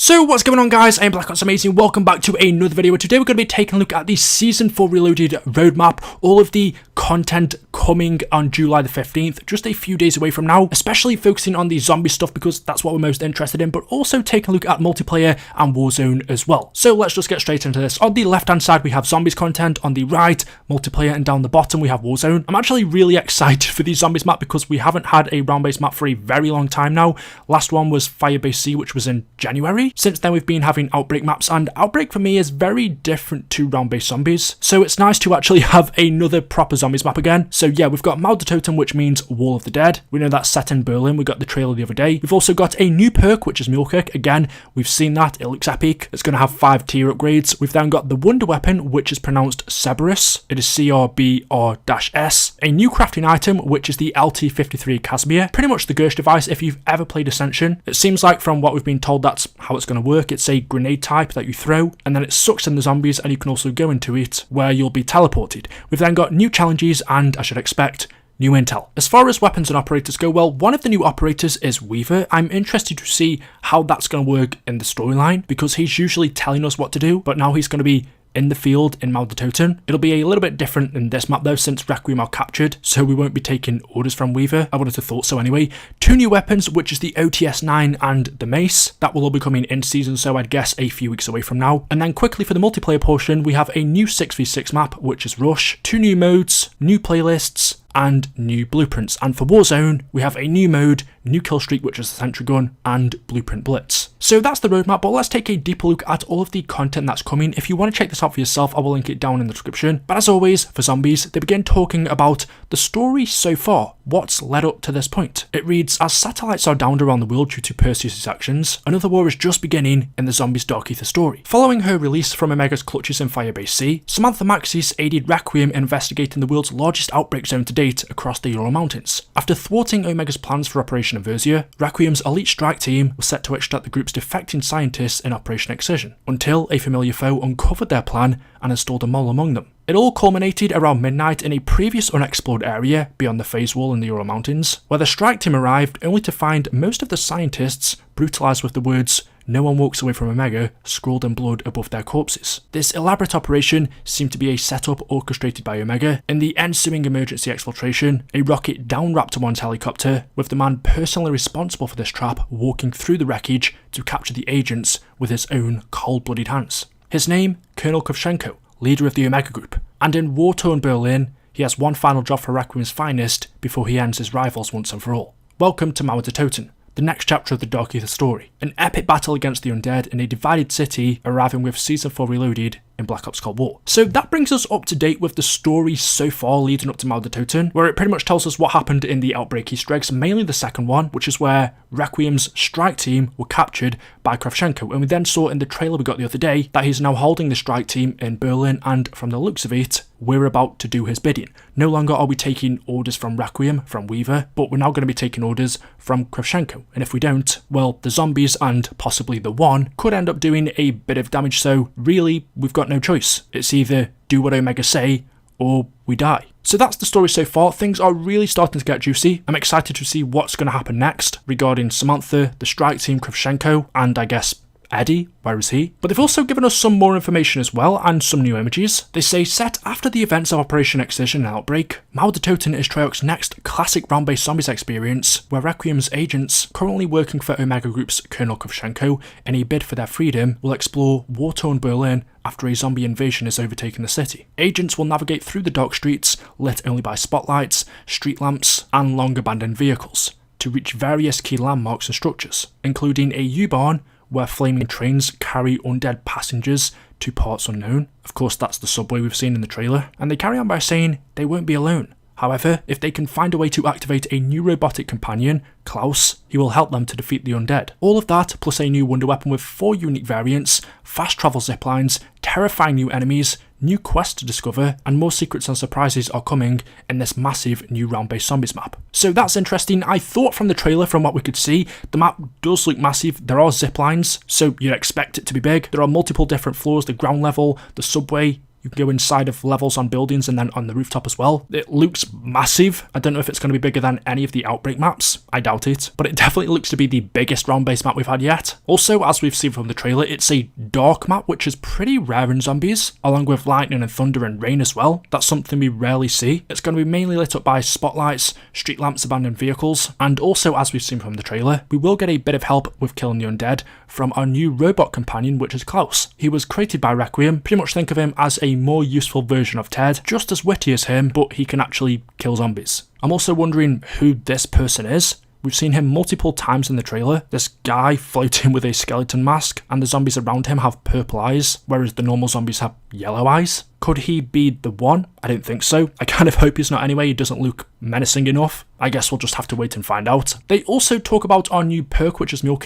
So what's going on, guys? I'm Black Ops Amazing. Welcome back to another video. Today we're going to be taking a look at the Season 4 Reloaded roadmap, all of the content coming on July the 15th, just a few days away from now, especially focusing on the zombie stuff because that's what we're most interested in, but also taking a look at multiplayer and Warzone as well. So let's just get straight into this. On the left hand side we have zombies content, on the right multiplayer, and down the bottom we have Warzone. I'm actually really excited for the zombies map because we haven't had a round based map for a very long time now. Last one was Firebase C, which was in January. Since then we've been having Outbreak maps, and Outbreak for me is very different to round based zombies, so it's nice to actually have another proper zombies map again. So yeah, we've got Toten, which means Wall of the Dead. We know that's set in Berlin. We got the trailer the other day. We've also got a new perk, which is Mule. Again, we've seen that. It looks epic. It's going to have 5 tier upgrades. We've then got the wonder weapon, which is pronounced Cerberus. It is CRBR-S. A new crafting item, which is the LT53 Casimir. Pretty much the Gersh device if you've ever played Ascension. It seems like from what we've been told that's how it's going to work. It's a grenade type that you throw, and then it sucks in the zombies, and you can also go into it where you'll be teleported. We've then got new challenges, and I should expect new intel. As far as weapons and operators go, well, one of the new operators is Weaver. I'm interested to see how that's going to work in the storyline because he's usually telling us what to do, but now he's going to be in the field in Toten. It'll be a little bit different in this map though, since Requiem are captured, so we won't be taking orders from Weaver. I would have thought so anyway. 2 new weapons, which is the OTS-9 and the Mace. That will all be coming in season, so I'd guess a few weeks away from now. And then quickly for the multiplayer portion, we have a new 6v6 map, which is Rush, 2 new modes, new playlists, and new blueprints. And for Warzone, we have a new mode, new kill streak, which is the sentry gun, and blueprint blitz. So that's the roadmap, but let's take a deeper look at all of the content that's coming. If you want to check this out for yourself, I will link it down in the description. But as always, for zombies, they begin talking about the story so far, what's led up to this point. It reads, as satellites are downed around the world due to Perseus' actions, another war is just beginning in the zombies' Dark Ether story. Following her release from Omega's clutches in Firebase C, Samantha Maxis aided Requiem in investigating the world's largest outbreak zone to date across the Ural Mountains. After thwarting Omega's plans for Operation Aversia, Requiem's elite strike team was set to extract the group's defecting scientists in Operation Excision, until a familiar foe uncovered their plan and installed a mole among them. It all culminated around midnight in a previous unexplored area beyond the phase wall in the Ural Mountains, where the strike team arrived only to find most of the scientists brutalized with the words, "No one walks away from Omega," scrawled in blood above their corpses. This elaborate operation seemed to be a setup orchestrated by Omega. In the ensuing emergency exfiltration, a rocket down Raptor 1's helicopter, with the man personally responsible for this trap walking through the wreckage to capture the agents with his own cold-blooded hands. His name, Colonel Kravchenko, leader of the Omega Group, and in war-torn Berlin, he has one final job for Requiem's finest before he ends his rivals once and for all. Welcome to Toten, the next chapter of the Dark Ether story. An epic battle against the undead in a divided city, arriving with Season 4 Reloaded in Black Ops Cold War. So that brings us up to date with the story so far leading up to Toten, where it pretty much tells us what happened in the Outbreak Easter eggs, mainly the second one, which is where Requiem's strike team were captured by Kravchenko, and we then saw in the trailer we got the other day that he's now holding the strike team in Berlin, and from the looks of it, we're about to do his bidding. No longer are we taking orders from Requiem, from Weaver, but we're now going to be taking orders from Kravchenko, and if we don't, well, the zombies and possibly the one could end up doing a bit of damage, so really, we've got no choice. It's either do what Omega say, or we die. So that's the story so far. Things are really starting to get juicy. I'm excited to see what's going to happen next regarding Samantha, the strike team, Kravchenko, and I guess Eddie, where is he? But they've also given us some more information as well, and some new images. They say, set after the events of Operation Excision and Outbreak, Toten is Treyarch's next classic round-based zombies experience, where Requiem's agents, currently working for Omega Group's Colonel Kravchenko in a bid for their freedom, will explore war-torn Berlin after a zombie invasion has overtaken the city. Agents will navigate through the dark streets, lit only by spotlights, street lamps, and long-abandoned vehicles, to reach various key landmarks and structures, including a U-Bahn, where flaming trains carry undead passengers to parts unknown. Of course, that's the subway we've seen in the trailer. And they carry on by saying they won't be alone. However, if they can find a way to activate a new robotic companion, Klaus, he will help them to defeat the undead. All of that, plus a new wonder weapon with 4 unique variants, fast travel ziplines, terrifying new enemies, new quests to discover, and more secrets and surprises are coming in this massive new round-based zombies map. So that's interesting. I thought from the trailer, from what we could see, the map does look massive. There are ziplines, so you'd expect it to be big. There are multiple different floors, the ground level, the subway, You can go inside of levels on buildings and then on the rooftop as well. It looks massive. I don't know if it's going to be bigger than any of the Outbreak maps. I doubt it. But it definitely looks to be the biggest round-based map we've had yet. Also, as we've seen from the trailer, it's a dark map, which is pretty rare in zombies, along with lightning and thunder and rain as well. That's something we rarely see. It's going to be mainly lit up by spotlights, street lamps, abandoned vehicles, and also, as we've seen from the trailer, we will get a bit of help with killing the undead from our new robot companion, which is Klaus. He was created by Requiem. Pretty much think of him as a more useful version of Ted, just as witty as him, but he can actually kill zombies. I'm also wondering who this person is. We've seen him multiple times in the trailer, this guy floating with a skeleton mask, and the zombies around him have purple eyes, whereas the normal zombies have yellow eyes. Could he be the one? I don't think so. I kind of hope he's not anyway, he doesn't look menacing enough. I guess we'll just have to wait and find out. They also talk about our new perk, which is Mule.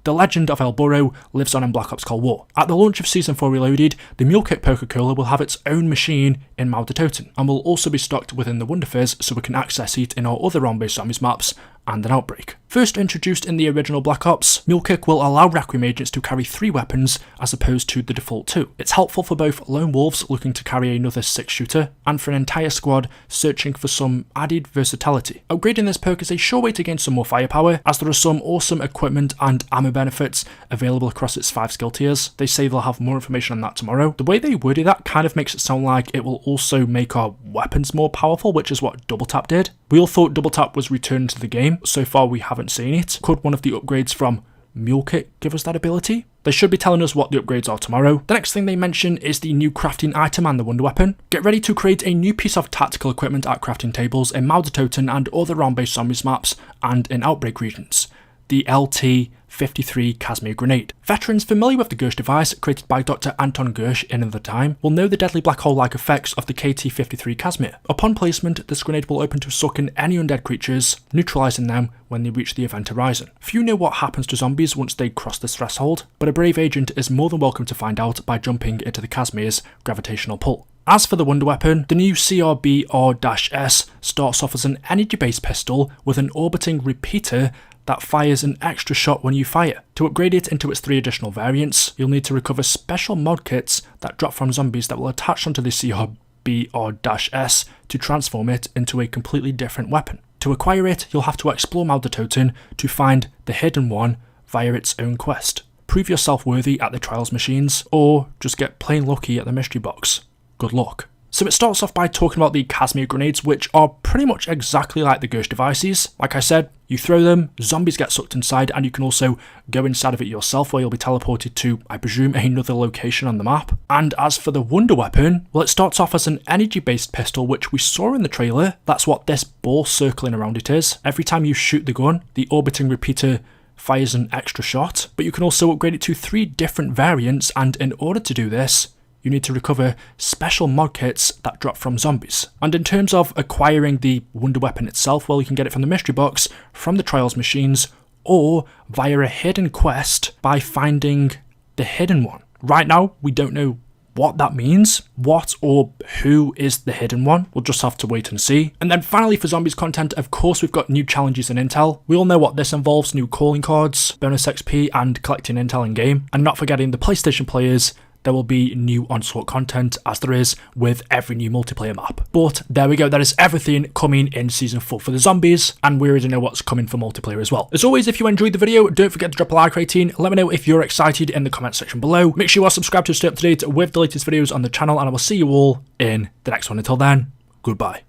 The legend of El Burro lives on in Black Ops Cold War. At the launch of Season 4 Reloaded, the Mule Coca-Cola will have its own machine in Toten, and will also be stocked within the Wonder Fizz so we can access it in our other round-based zombies maps and an Outbreak. First introduced in the original Black Ops, Mule will allow Requiem agents to carry 3 weapons as opposed to the default 2. It's helpful for both lone wolves looking to carry another 6-shooter and for an entire squad searching for some added versatility. Upgrading this perk is a sure way to gain some more firepower, as there are some awesome equipment and ammo benefits available across its 5 skill tiers. They say they'll have more information on that tomorrow. The way they worded that kind of makes it sound like it will also make our weapons more powerful, which is what Double Tap did. We all thought Double Tap was returned to the game. So far we haven't seen it. Could one of the upgrades from Mule give us that ability? They should be telling us what the upgrades are tomorrow. The next thing they mention is the new crafting item and the wonder weapon. Get ready to create a new piece of tactical equipment at crafting tables in Toten and other round-based zombies maps and in Outbreak regions. The LT-53 Casimir grenade. Veterans familiar with the Gersh device, created by Dr. Anton Gersh in the time, will know the deadly black hole-like effects of the KT-53 Casimir. Upon placement, this grenade will open to suck in any undead creatures, neutralising them when they reach the event horizon. Few know what happens to zombies once they cross this threshold, but a brave agent is more than welcome to find out by jumping into the Casimir's gravitational pull. As for the wonder weapon, the new CRB-R-S starts off as an energy-based pistol with an orbiting repeater that fires an extra shot when you fire. To upgrade it into its 3 additional variants, you'll need to recover special mod kits that drop from zombies that will attach onto the CRB-R-S to transform it into a completely different weapon. To acquire it, you'll have to explore Toten to find the hidden one via its own quest. Prove yourself worthy at the trials machines, or just get plain lucky at the mystery box. Good luck. So it starts off by talking about the Casimir grenades, which are pretty much exactly like the Gersh devices. Like I said, you throw them, zombies get sucked inside, and you can also go inside of it yourself, where you'll be teleported to, I presume, another location on the map. And as for the wonder weapon, well, it starts off as an energy-based pistol, which we saw in the trailer. That's what this ball circling around it is. Every time you shoot the gun, the orbiting repeater fires an extra shot, but you can also upgrade it to 3 different variants, and in order to do this, you need to recover special mod kits that drop from zombies. And in terms of acquiring the wonder weapon itself, well, you can get it from the mystery box, from the trials machines, or via a hidden quest by finding the hidden one. Right now, we don't know what that means. What or who is the hidden one? We'll just have to wait and see. And then finally, for zombies content, of course, we've got new challenges and intel. We all know what this involves: new calling cards, bonus XP, and collecting intel in game. And not forgetting the PlayStation players, there will be new Onslaught content, as there is with every new multiplayer map. But there we go, that is everything coming in Season 4 for the zombies, and we already know what's coming for multiplayer as well. As always, if you enjoyed the video, don't forget to drop a like rating. Let me know if you're excited in the comment section below. Make sure you are subscribed to stay up to date with the latest videos on the channel, and I will see you all in the next one. Until then, goodbye.